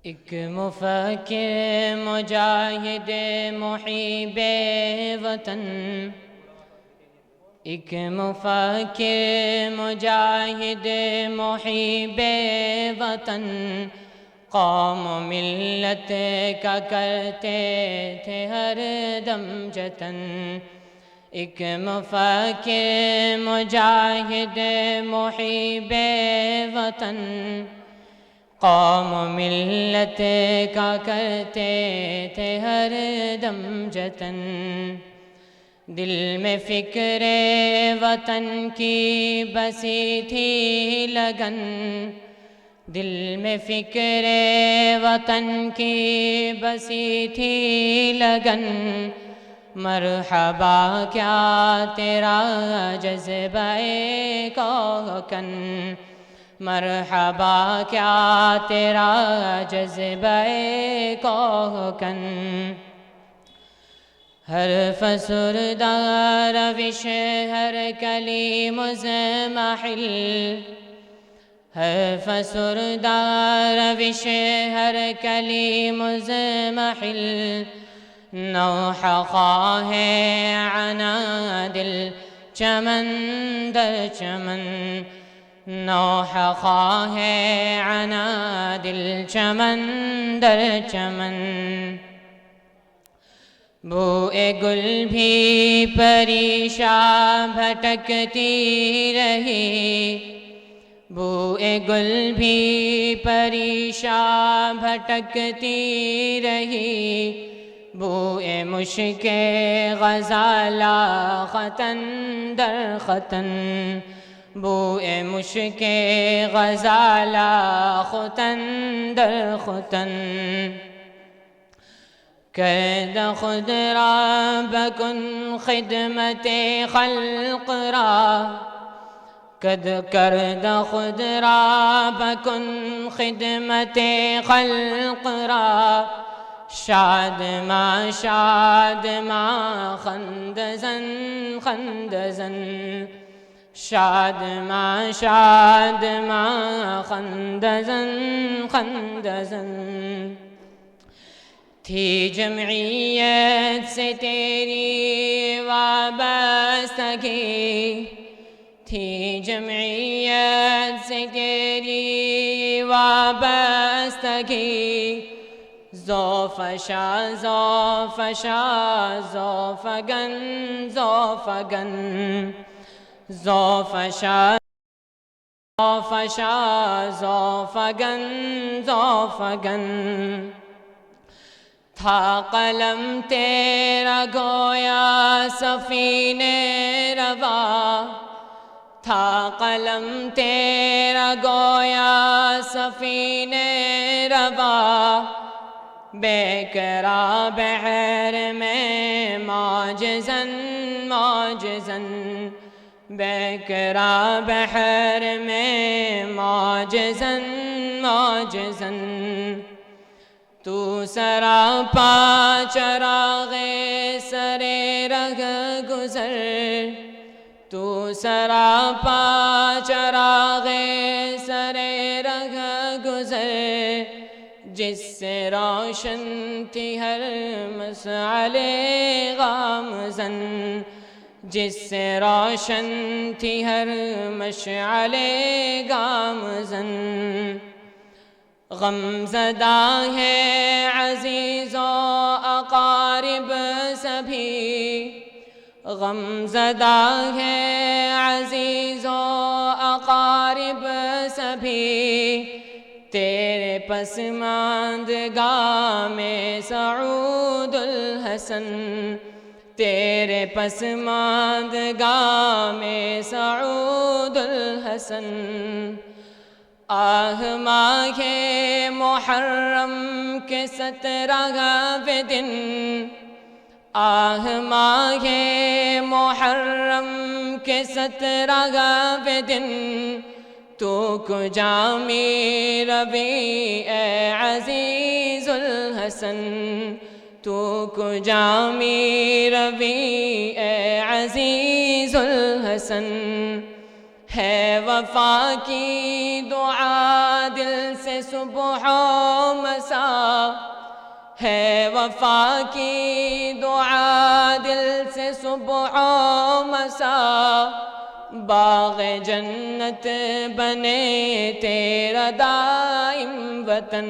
ایک مفکر مجاہد محب وطن، ایک مفکر مجاہد محب وطن، قوم و ملت کا کرتے تھے ہر دم جتن۔ ایک مفکر مجاہد محب وطن، قوم و ملت کا کرتے تھے ہر دم جتن۔ دل میں فکر وطن کی بسی تھی لگن، دل میں فکر وطن کی بسی تھی لگن۔ مرحبا کیا تیرا جذبہ کوکن، مرحبا کیا تیرا جذبہ کوکن۔ ہر فسردہ روش ہر کلی مزمحل، ہر فسردہ روش ہر کلی مزمحل۔ نوح خواہ عنا دل چمن در چمن، نوح خواہ عنا دل چمن در چمن۔ بوئے گل بھی پریشاں بھٹکتی رہی، بوئے گل بھی پریشاں بھٹکتی رہی۔ بوئے مشک غزالہ ختن در ختن، بوئے مشک غزالہ ختن در ختن۔ کرد خود را بکن خدمت خلق را، کرد خود را بکن خدمت خلق را۔ شاد ما خندزن خندزن، شاد ما خندزن خندزن۔ تھی جمعیت سے تیری وابستگی، تھی جمعیت سے تیری وابستگی۔ ذوفشا ذوفشا ذوفگن ذوفگن، ذوفشا ذوفشا ذوفگن ذوفگن۔ تھا قلم تیرا گویا سفینہ روا، تھا قلم تیرا گویا سفینہ روا۔ بے کرا بحر میں معجزن معجزن، بے کرا بحر میں معجزن معجزن۔ تو سراپا چراغ سر رہ گزر، تو سراپا چراغ سر رہ گزر۔ جس سے روشن تھی ہر مشعل غامزن، جس سے روشن تھی ہر مشعل غامزن۔ غم زدہ ہے عزیز و اقارب سبھی، غم زدہ ہے عزیز و اقارب سبھی۔ تیرے پسماندگاہ میں سعود الحسن، تیرے پسماندگاہ میں سعود الحسن۔ آہ ماہ محرم کے 17ویں دن، آہ ماہ محرم کے 17ویں دن۔ تو کجا می روی اے عزیز الحسن، تو کجا می روی اے عزیز الحسن۔ ہے وفا کی دعا دل سے صبح و مسا، ہے وفا کی دعا دل سے صبح و مسا، باغ جنت بنے تیرا دائم وطن،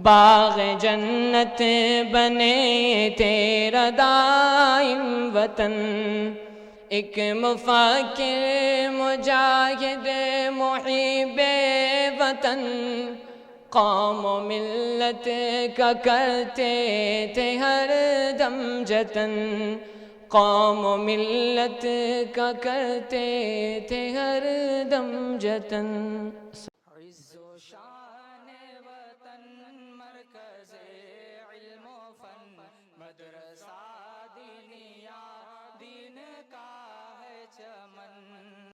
باغ جنت بنے تیرا دائم وطن۔ ایک مفکر مجاہد محب وطن، قوم و ملت کا کرتے تھے ہر دم جتن، قوم و ملت کا کرتے تھے ہر دم جتن۔ عز و شان وطن مرکز علم و فن، مدرسہ دینیا دین کا ہے چمن۔